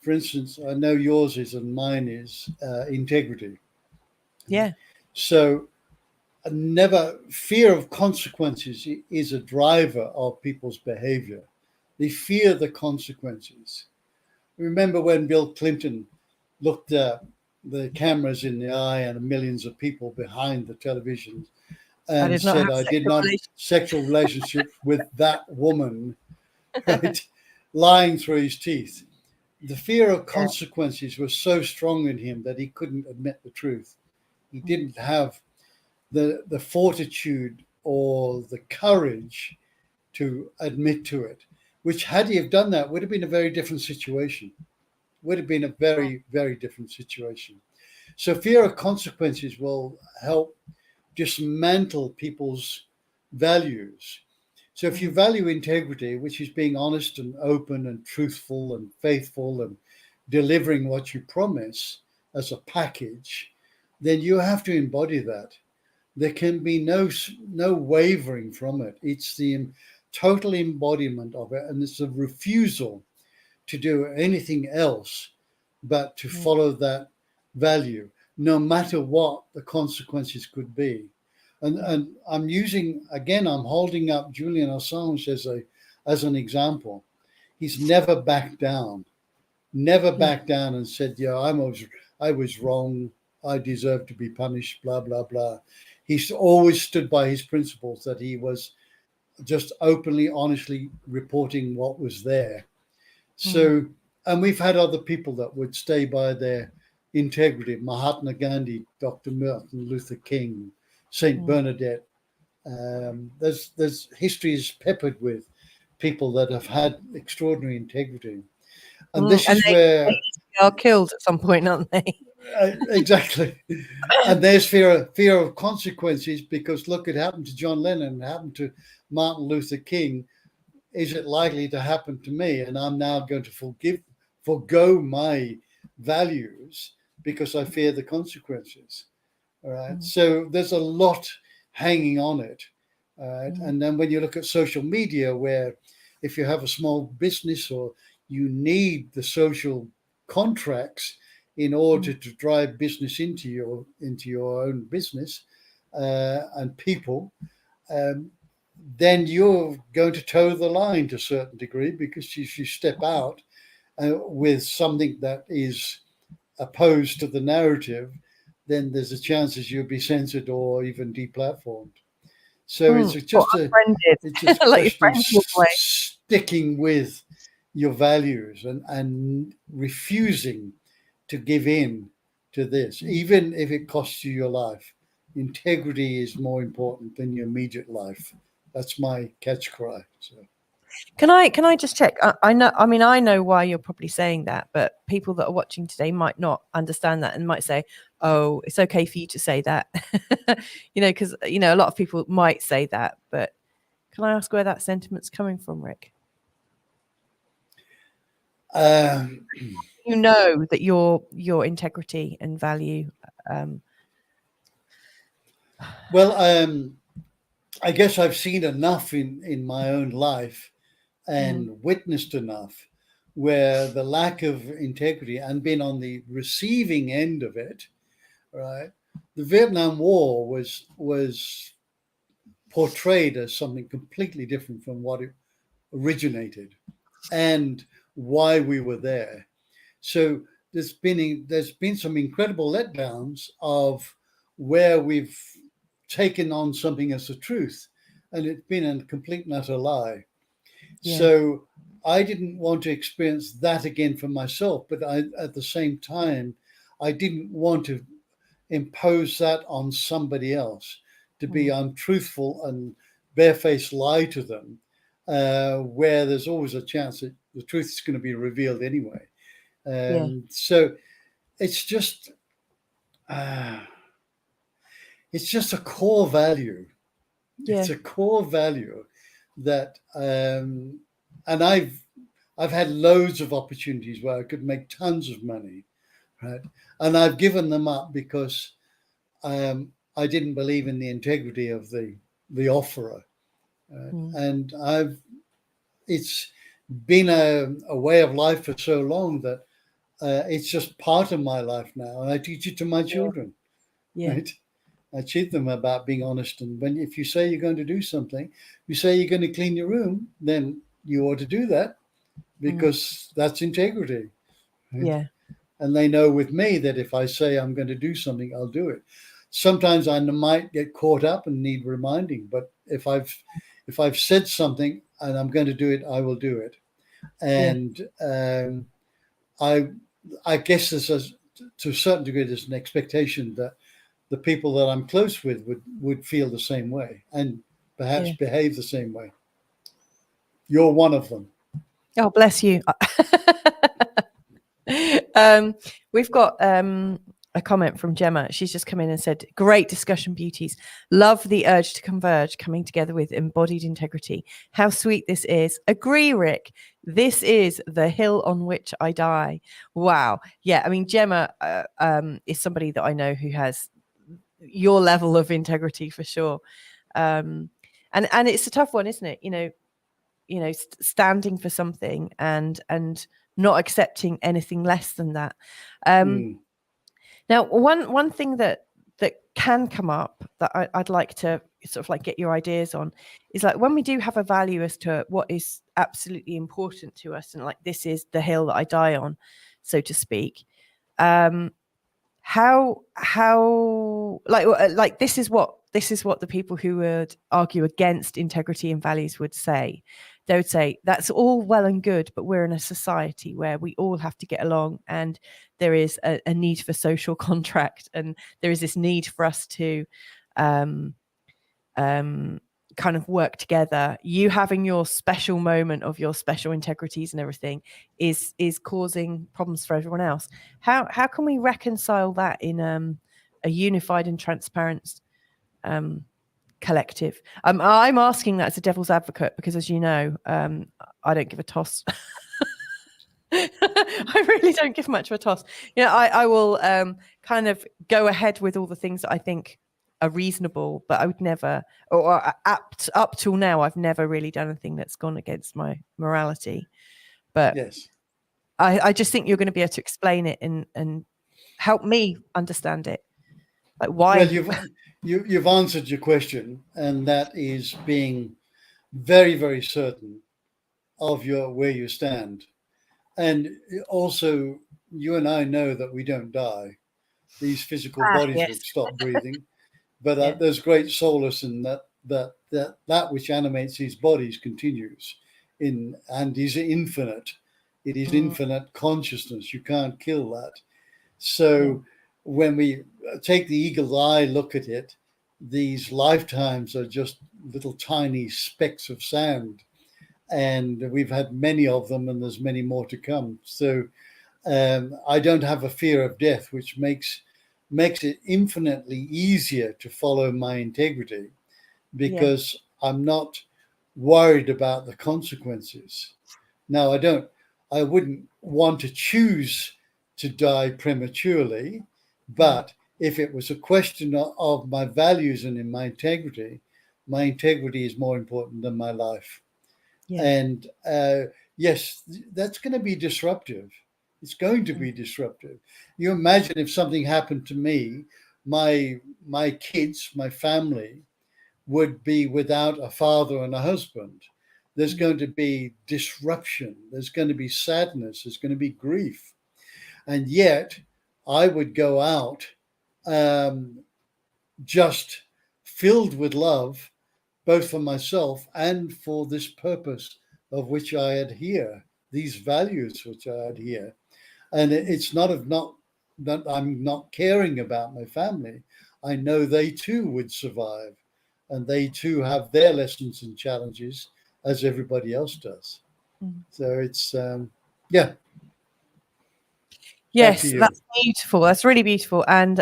For instance, I know yours is and mine is integrity. Yeah. So fear of consequences is a driver of people's behavior. They fear the consequences. Remember when Bill Clinton looked the cameras in the eye and millions of people behind the television and said, I did not sexual relationships with that woman, right? Lying through his teeth. The fear of consequences was so strong in him that he couldn't admit the truth. He didn't have the fortitude or the courage to admit to it, which, had he have done that, would have been a very different situation. Would have been a very, very different situation. So fear of consequences will help dismantle people's values. So if you value integrity, which is being honest and open and truthful and faithful and delivering what you promise as a package, then you have to embody that. There can be no wavering from it. It's the total embodiment of it, and it's a refusal to do anything else but to follow that value, no matter what the consequences could be. And I'm holding up Julian Assange as an example. He's never backed down and said, yeah, I was wrong. I deserve to be punished, blah, blah, blah. He's always stood by his principles, that he was just openly, honestly reporting what was there. So, and we've had other people that would stay by their integrity. Mahatma Gandhi, Dr. Martin Luther King, Saint Bernadette. There's history is peppered with people that have had extraordinary integrity. And this And is where they are killed at some point, aren't they? exactly. And there's fear of consequences, because look, it happened to John Lennon, it happened to Martin Luther King. Is it likely to happen to me? And I'm now going to forgo my values because I fear the consequences. All right. So there's a lot hanging on it. All right. And then when you look at social media, where if you have a small business, or you need the social contracts in order to drive business into your own business and people, then you're going to toe the line to a certain degree, because if you step out with something that is opposed to the narrative, then there's a chance that you'll be censored or even deplatformed. So it's just a like question of sticking with your values and refusing to give in to this, even if it costs you your life. Integrity is more important than your immediate life. That's my catch cry. So. Can I just check? I know why you're probably saying that, but people that are watching today might not understand that and might say, "Oh, it's okay for you to say that," because a lot of people might say that. But can I ask where that sentiment's coming from, Rick? That your integrity and value. Well, I guess I've seen enough in my own life and witnessed enough where the lack of integrity, and been on the receiving end of it, right? The Vietnam War was portrayed as something completely different from what it originated and why we were there. So there's been some incredible letdowns of where we've taken on something as a truth, and it's been a complete and utter lie. Yeah. So I didn't want to experience that again for myself, but at the same time, I didn't want to impose that on somebody else, to be untruthful and barefaced lie to them, where there's always a chance that the truth is going to be revealed anyway. So it's just a core value. Yeah. It's a core value that, and I've had loads of opportunities where I could make tons of money, right? And I've given them up because I didn't believe in the integrity of the offerer, and it's been a way of life for so long that it's just part of my life now, and I teach it to my children. Yeah. Right? I teach them about being honest, and if you say you're going to do something, you say you're going to clean your room, then you ought to do that, because that's integrity. Right? Yeah. And they know with me that if I say I'm going to do something, I'll do it. Sometimes I might get caught up and need reminding, but if I've said something and I'm going to do it, I will do it. And I guess to a certain degree, there's an expectation that the people that I'm close with would feel the same way and perhaps behave the same way. You're one of them. Oh, bless you. We've got a comment from Gemma. She's just come in and said, "Great discussion, beauties. Love the urge to converge coming together with embodied integrity. How sweet this is. Agree, Rick. This is the hill on which I die." Wow. Yeah. I mean, Gemma is somebody that I know who has your level of integrity for sure. And it's a tough one, isn't it? Standing for something and not accepting anything less than that. Now, one thing that can come up that I'd like to sort of like get your ideas on is like when we do have a value as to what is absolutely important to us, and like this is the hill that I die on, so to speak. How like this is what the people who would argue against integrity and values would say. They would say that's all well and good, but we're in a society where we all have to get along, and there is a need for social contract, and there is this need for us to kind of work together, you having your special moment of your special integrities and everything is causing problems for everyone else. How can we reconcile that in a unified and transparent collective? I'm asking that as a devil's advocate because, as you know, I don't give a toss. I really don't give much of a toss. You know, I will kind of go ahead with all the things that I think are reasonable, but I would never, or up till now, I've never really done anything that's gone against my morality. But Yes, I just think you're going to be able to explain it and help me understand it. Like why? well, you've answered your question, and that is being very, very certain of where you stand. And also, you and I know that we don't die. These physical bodies Yes. would stop breathing, but Yeah. there's great solace in that which animates these bodies continues and is infinite. It is infinite consciousness. You can't kill that. So when we take the eagle's eye look at it, these lifetimes are just little tiny specks of sand. And we've had many of them, and there's many more to come. So I don't have a fear of death, which makes it infinitely easier to follow my integrity, because I'm not worried about the consequences. Now, I wouldn't want to choose to die prematurely, but if it was a question of my values and in my integrity is more important than my life. Yeah. And yes, that's going to be disruptive. It's going to be disruptive. You imagine if something happened to me, my kids, my family would be without a father and a husband. There's going to be disruption. There's going to be sadness. There's going to be grief. And yet I would go out just filled with love, both for myself and for this purpose of which I adhere, these values which I adhere. And it's not that I'm not caring about my family. I know they too would survive, and they too have their lessons and challenges as everybody else does. So it's yeah. Yes, that's beautiful. That's really beautiful. And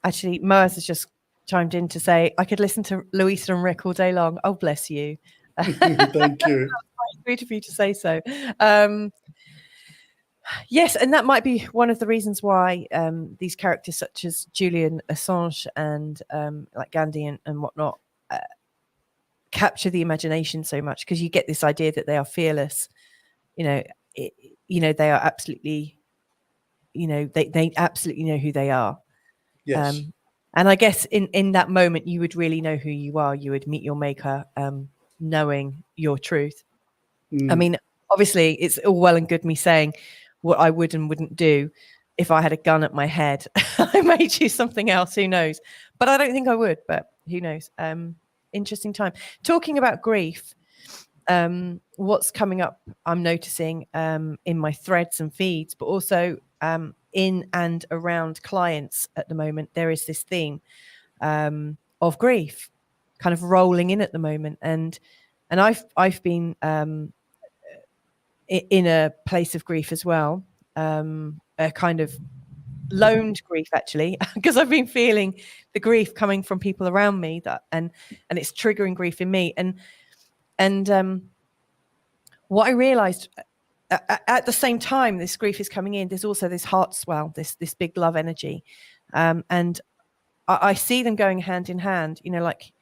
actually, Moaz has just chimed in to say, I could listen to Louisa and Rick all day long. Oh, bless you. Thank you. That's sweet of you to say so. Yes, and that might be one of the reasons why these characters such as Julian Assange and like Gandhi and whatnot capture the imagination so much, because you get this idea that they are fearless. They are absolutely, they absolutely know who they are. Yes. And I guess in that moment, you would really know who you are. You would meet your maker, knowing your truth. I mean, obviously, it's all well and good me saying what I would and wouldn't do if I had a gun at my head. I may choose something else, who knows? But I don't think I would, but who knows? Interesting time. Talking about grief, what's coming up, I'm noticing in my threads and feeds, but also in and around clients at the moment, there is this theme of grief kind of rolling in at the moment. And I've been in a place of grief as well, a kind of loaned grief, actually, because I've been feeling the grief coming from people around me, and it's triggering grief in me. And what I realized at the same time this grief is coming in, there's also this heart swell, this big love energy, and I see them going hand in hand. Like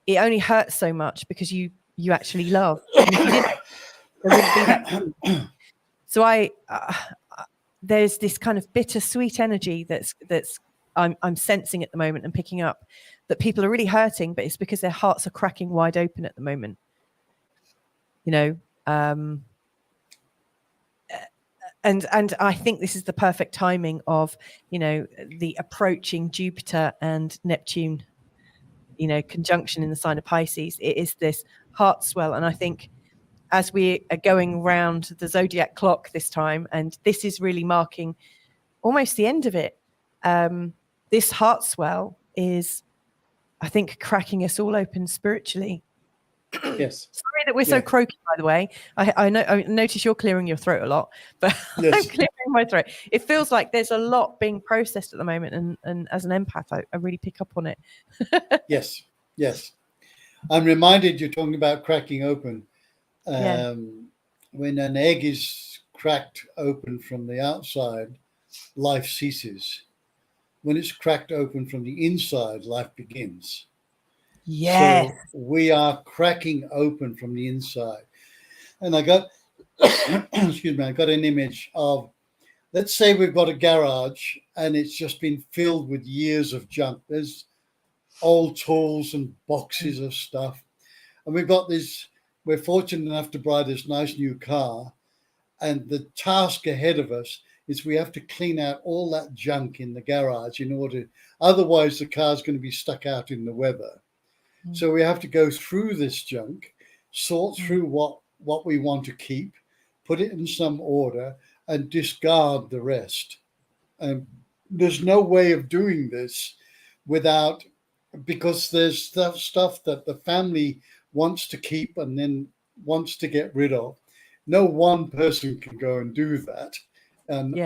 it only hurts so much because you actually love. And if you didn't, there wouldn't be that. So there's this kind of bittersweet energy that's I'm sensing at the moment and picking up, that people are really hurting, but it's because their hearts are cracking wide open at the moment. And I think this is the perfect timing of, the approaching Jupiter and Neptune, conjunction in the sign of Pisces. It is this heart swell. And I think as we are going round the zodiac clock this time, and this is really marking almost the end of it, this heart swell is I think, cracking us all open spiritually. Yes. Sorry that we're so croaky, by the way. I notice you're clearing your throat a lot, but Yes. I'm clearing my throat. It feels like there's a lot being processed at the moment, and as an empath, I really pick up on it. Yes. I'm reminded you're talking about cracking open. When an egg is cracked open from the outside, life ceases. When it's cracked open from the inside, life begins. Yes. So we are cracking open from the inside. And I got, excuse me, I got an image of, let's say we've got a garage and it's just been filled with years of junk. There's old tools and boxes of stuff. And we've got this, we're fortunate enough to buy this nice new car. And the task ahead of us is we have to clean out all that junk in the garage in order, otherwise the car's going to be stuck out in the weather. So we have to go through this junk, sort through what we want to keep, put it in some order, and discard the rest. And there's no way of doing this without, because there's stuff that the family wants to keep and then wants to get rid of. No one person can go and do that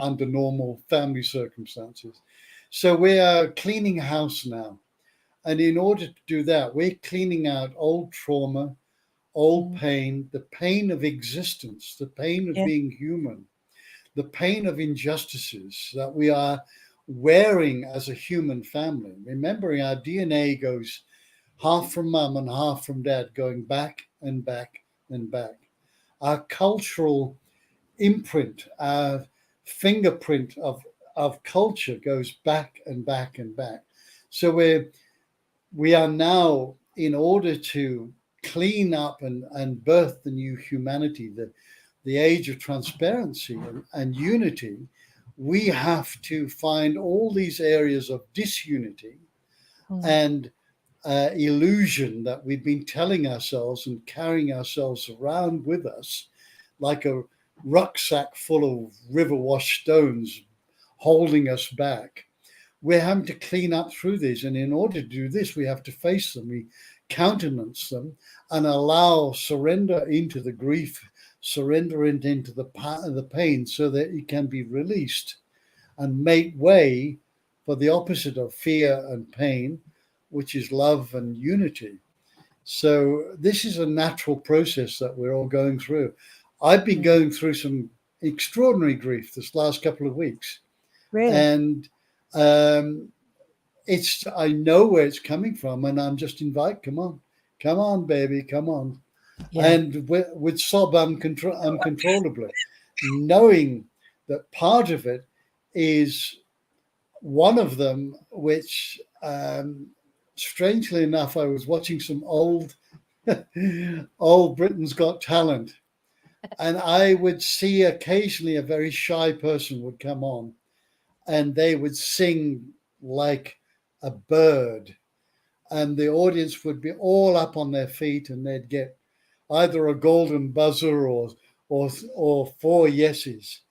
under normal family circumstances. So we are cleaning house now. And in order to do that, we're cleaning out old trauma, old pain, the pain of existence, the pain of being human, the pain of injustices that we are wearing as a human family. Remembering our DNA goes half from mum and half from dad, going back and back and back. Our cultural imprint, our fingerprint of culture goes back and back and back. So we are now, in order to clean up and birth the new humanity, the age of transparency and unity, we have to find all these areas of disunity and illusion that we've been telling ourselves and carrying ourselves around with us like a rucksack full of river washed stones holding us back. We're having to clean up through these. And in order to do this, we have to face them, we countenance them, and allow surrender into the grief, surrender into the pain so that it can be released and make way for the opposite of fear and pain, which is love and unity. So this is a natural process that we're all going through. I've been going through some extraordinary grief this last couple of weeks. Really? And I know where it's coming from, and I'm just come on, baby, come on. Yeah. And with sob uncontrollably, knowing that part of it is one of them, which strangely enough, I was watching some old Britain's Got Talent, and I would see occasionally a very shy person would come on, and they would sing like a bird, and the audience would be all up on their feet, and they'd get either a golden buzzer or four yeses.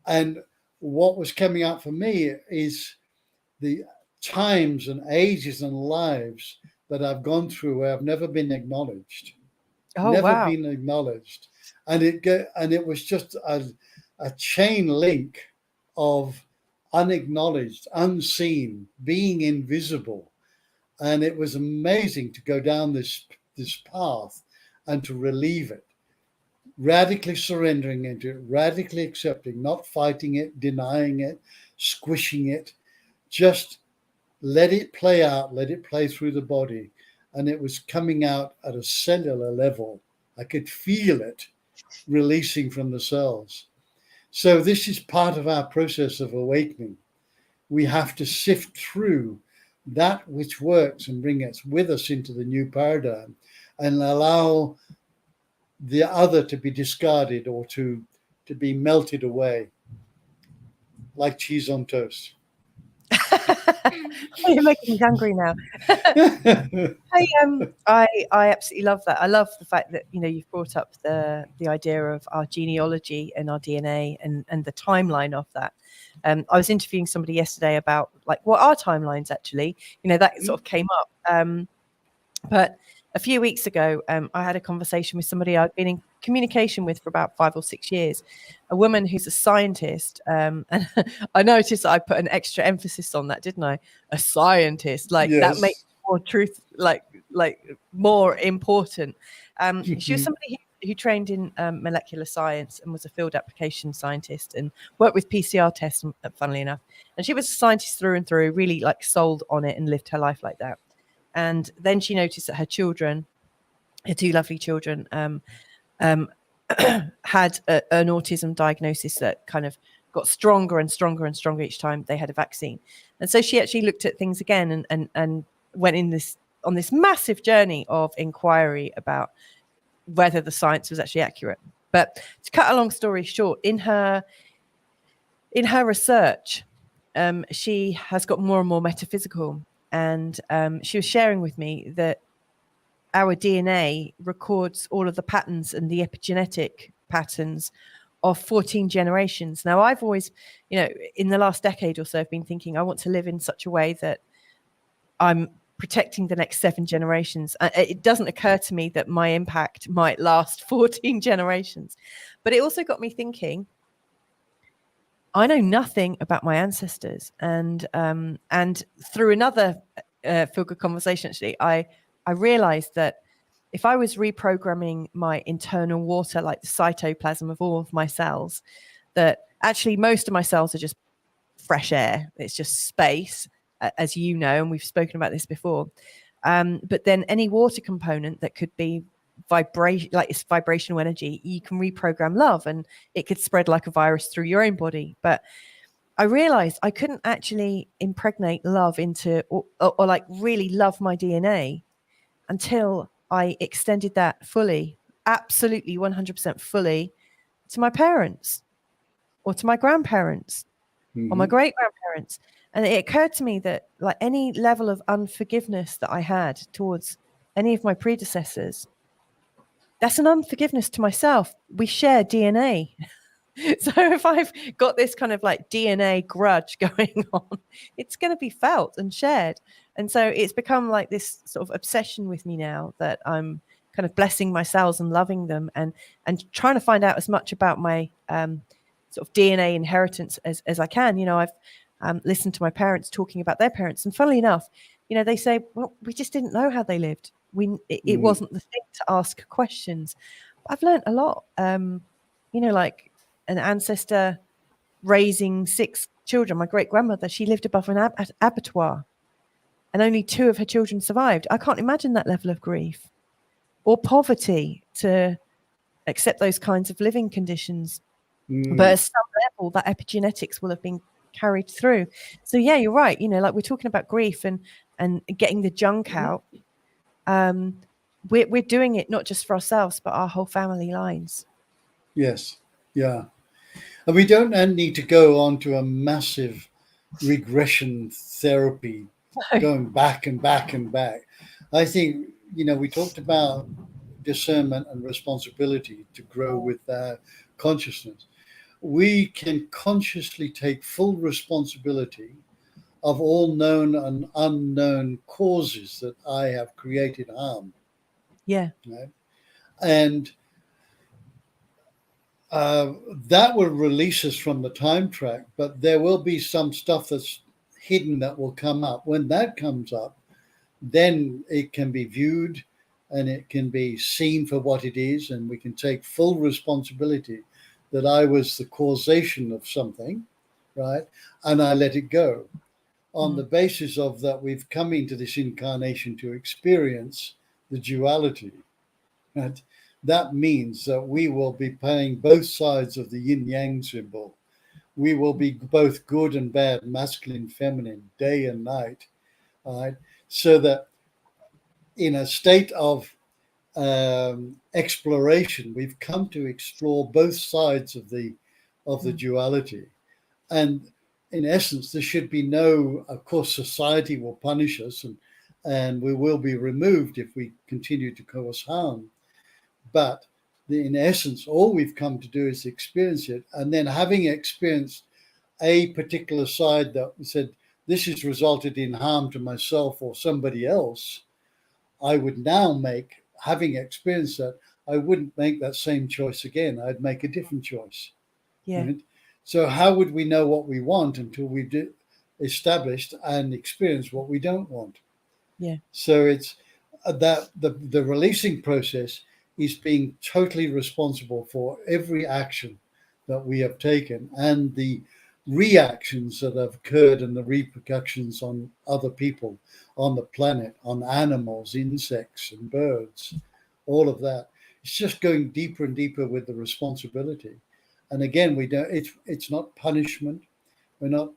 And what was coming out for me is the times and ages and lives that I've gone through where I've never been acknowledged. Been acknowledged. And it was just a chain link of unacknowledged, unseen, being invisible. And it was amazing to go down this path and to relieve it, radically surrendering into it, radically accepting, not fighting it, denying it, squishing it, just let it play out, let it play through the body. And it was coming out at a cellular level. I could feel it releasing from the cells. So this is part of our process of awakening. We have to sift through that which works and bring it with us into the new paradigm and allow the other to be discarded or to be melted away like cheese on toast. You're making me hungry now. I absolutely love that. I love the fact that you've brought up the idea of our genealogy and our DNA and the timeline of that. I was interviewing somebody yesterday about like what are timelines actually, that sort of came up. But a few weeks ago, I had a conversation with somebody I'd been in communication with for about 5 or 6 years, a woman who's a scientist. And I noticed that I put an extra emphasis on that, didn't I? A scientist, like that makes more truth, like more important. She was somebody who trained in molecular science and was a field application scientist and worked with PCR tests, funnily enough. And she was a scientist through and through, really like sold on it and lived her life like that. And then she noticed that her children, her 2 lovely children, had an autism diagnosis that kind of got stronger and stronger and stronger each time they had a vaccine. And so she actually looked at things again and went on this massive journey of inquiry about whether the science was actually accurate. But to cut a long story short, in her research, she has got more and more metaphysical. And she was sharing with me that our DNA records all of the patterns and the epigenetic patterns of 14 generations. Now, I've always, in the last decade or so, I've been thinking I want to live in such a way that I'm protecting the next 7 generations. It doesn't occur to me that my impact might last 14 generations. But it also got me thinking, I know nothing about my ancestors, and through another feel good conversation, actually, I realized that if I was reprogramming my internal water, like the cytoplasm of all of my cells, that actually most of my cells are just fresh air. It's just space, as you know, and we've spoken about this before. But then any water component that could be vibration, like it's vibrational energy, you can reprogram love and it could spread like a virus through your own body. But I realized I couldn't actually impregnate love into or like really love my DNA until I extended that fully, absolutely 100% fully, to my parents or to my grandparents or my great grandparents. And it occurred to me that like any level of unforgiveness that I had towards any of my predecessors, that's an unforgiveness to myself. We share DNA. So if I've got this kind of like DNA grudge going on, it's going to be felt and shared. And so it's become like this sort of obsession with me now that I'm kind of blessing my cells and loving them and trying to find out as much about my sort of DNA inheritance as I can. I've listened to my parents talking about their parents. And funnily enough, they say, well, we just didn't know how they lived. It wasn't the thing to ask questions. I've learned a lot, like an ancestor raising 6 children. My great grandmother, she lived above an abattoir and only 2 of her children survived. I can't imagine that level of grief or poverty to accept those kinds of living conditions. But at some level, that epigenetics will have been carried through. So yeah, you're right. Like we're talking about grief and getting the junk out. We're doing it not just for ourselves, but our whole family lines. Yes. Yeah. And we don't need to go on to a massive regression therapy, going back and back and back. I think, we talked about discernment and responsibility to grow with consciousness. We can consciously take full responsibility of all known and unknown causes that I have created harm. Yeah. Right? And that will release us from the time track, but there will be some stuff that's hidden that will come up. When that comes up, then it can be viewed and it can be seen for what it is, and we can take full responsibility that I was the causation of something, right? And I let it go on the basis of that we've come into this incarnation to experience the duality, right? That means that we will be playing both sides of the yin-yang symbol. We will be both good and bad, masculine, feminine, day and night, right? So that in a state of exploration, we've come to explore both sides of the duality. And in essence, there should be no, of course, society will punish us and we will be removed if we continue to cause harm. But in essence, all we've come to do is experience it. And then having experienced a particular side that said, this has resulted in harm to myself or somebody else, I would now make, having experienced that, I wouldn't make that same choice again. I'd make a different choice. Yeah. Right? So how would we know what we want until we've established and experienced what we don't want? Yeah. So it's that the releasing process is being totally responsible for every action that we have taken and the reactions that have occurred and the repercussions on other people, on the planet, on animals, insects and birds, all of that. It's just going deeper and deeper with the responsibility. And again, we don't. It's not punishment. We're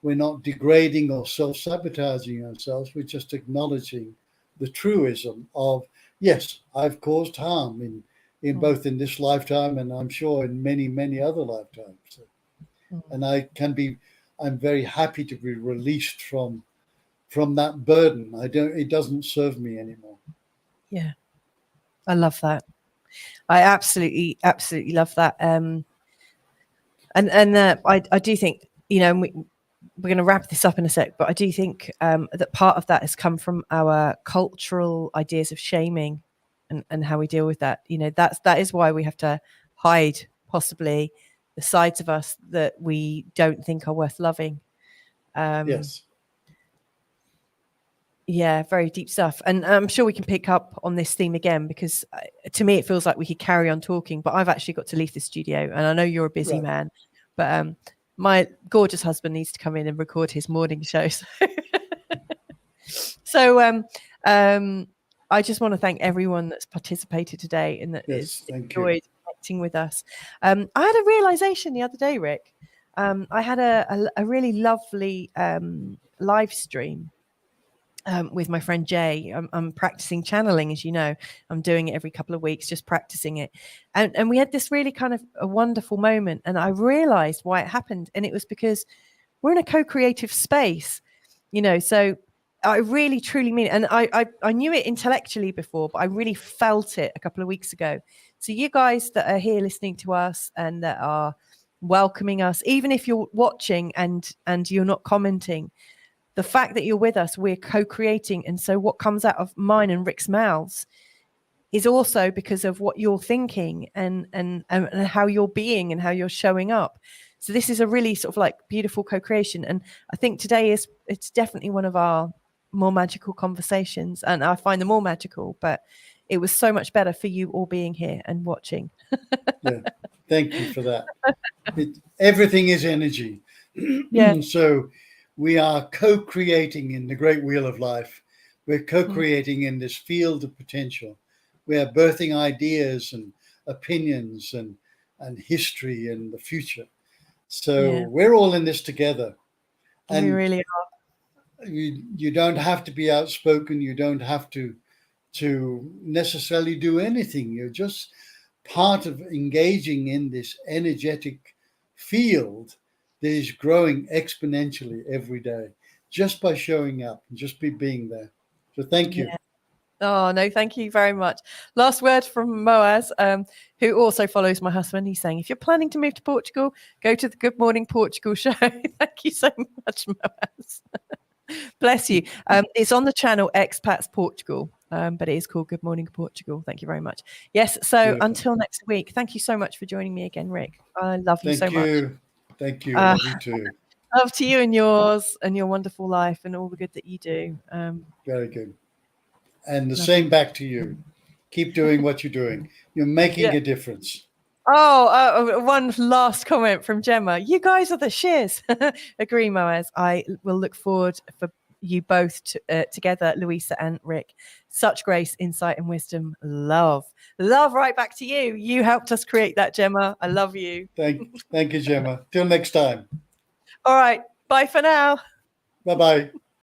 not degrading or self-sabotaging ourselves. We're just acknowledging the truism of, yes, I've caused harm in both in this lifetime and I'm sure in many, many other lifetimes. And I'm very happy to be released from that burden. It doesn't serve me anymore. Yeah. I love that. I absolutely love that. And I do think, we're going to wrap this up in a sec, but I do think that part of that has come from our cultural ideas of shaming and how we deal with that. That is why we have to hide possibly the sides of us that we don't think are worth loving. Yes. Yeah, very deep stuff. And I'm sure we can pick up on this theme again, because to me, it feels like we could carry on talking, but I've actually got to leave the studio, and I know you're a busy man, but my gorgeous husband needs to come in and record his morning show. So I just want to thank everyone that's participated today and that is enjoyed connecting with us. I had a realization the other day, Rick. I had a really lovely live stream with my friend Jay. I'm practicing channeling, as you know. I'm doing it every couple of weeks, just practicing it. And we had this really kind of a wonderful moment. And I realized why it happened. And it was because we're in a co-creative space, so I really, truly mean it. And I knew it intellectually before, but I really felt it a couple of weeks ago. So you guys that are here listening to us and that are welcoming us, even if you're watching and you're not commenting, the fact that you're with us, we're co-creating. And so what comes out of mine and Rick's mouths is also because of what you're thinking and how you're being and how you're showing up. So this is a really sort of like beautiful co-creation. And I think today it's definitely one of our more magical conversations. And I find them all magical, but it was so much better for you all being here and watching. Yeah. Thank you for that. Everything is energy. Yeah. So we are co-creating in the great wheel of life. We're co-creating in this field of potential. We are birthing ideas and opinions and history and the future. So we're all in this together. And we really are. You don't have to be outspoken. You don't have to necessarily do anything. You're just part of engaging in this energetic field that is growing exponentially every day, just by showing up and just being there. So thank you. Yeah. Oh, no, thank you very much. Last word from Moaz, who also follows my husband. He's saying, if you're planning to move to Portugal, go to the Good Morning Portugal show. Thank you so much, Moaz. Bless you. It's on the channel Expats Portugal, but it is called Good Morning Portugal. Thank you very much. Yes, so beautiful. Until next week, thank you so much for joining me again, Rick. I love you so much. Thank you. Love you too. Love to you and yours and your wonderful life and all the good that you do. Very good. And the same back to you. Keep doing what you're doing. You're making a difference. Oh, one last comment from Gemma. You guys are the shiz. Agree, Moaz. I will look forward for you both together, Louisa and Rick. Such grace, insight, and wisdom. Love right back to you. You helped us create that, Gemma. I love you. Thank you, Gemma. Till next time. All right. Bye for now. Bye-bye.